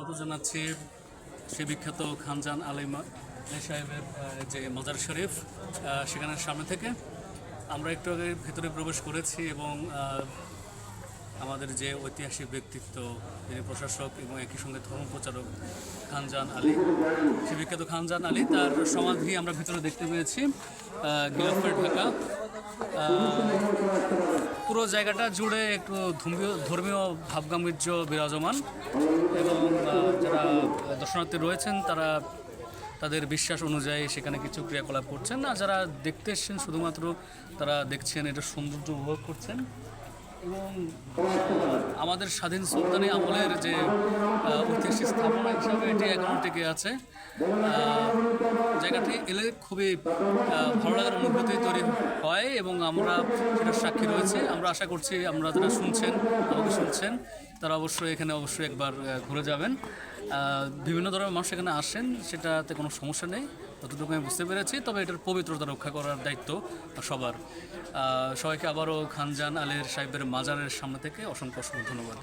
স্বাগত জানাচ্ছি সে বিখ্যাত খানজান আলী সাহেবের যে মাজার শরীফ সেখানের সামনে থেকে। আমরা একটু আগে ভেতরে প্রবেশ করেছি এবং আমাদের যে ঐতিহাসিক ব্যক্তিত্ব, যিনি প্রশাসক এবং একই সঙ্গে ধর্ম প্রচারক খানজান আলী, সে বিখ্যাত খানজান আলী, তার সমাধি আমরা ভেতরে দেখতে পেয়েছি গিলাফের ঢাকা। পুরো জায়গাটা জুড়ে একটু ধর্মীয় ভাবগাম্ভীর্য বিরাজমান এবং যারা দর্শনার্থী রয়েছেন তারা তাদের বিশ্বাস অনুযায়ী সেখানে কিছু ক্রিয়াকলাপ করছেন, আর যারা দেখতে এসছেন শুধুমাত্র তারা দেখছেন, এটা সৌন্দর্য উপভোগ করছেন। এবং আমাদের স্বাধীন সুলতানি আমলের যে ঐতিহাসিক স্থাপনা হিসাবে এটি এখনও টিকে আছে। জায়গাটি এলে খুবই ভালো লাগার অনুভূতি তৈরি হয় এবং আমরা সেটার সাক্ষী রয়েছে। আমরা আশা করছি আমরা যারা আমাকে শুনছেন তারা অবশ্যই এখানে একবার ঘুরে যাবেন। বিভিন্ন ধরনের মানুষ এখানে আসেন, সেটাতে কোনো সমস্যা নেই, যতটুকু আমি বুঝতে পেরেছি। তবে এটার পবিত্রতা রক্ষা করার দায়িত্ব সবার। সবাইকে আবারও খানজান আলী সাহেবের মাজারের সামনে থেকে অসংখ্য ধন্যবাদ।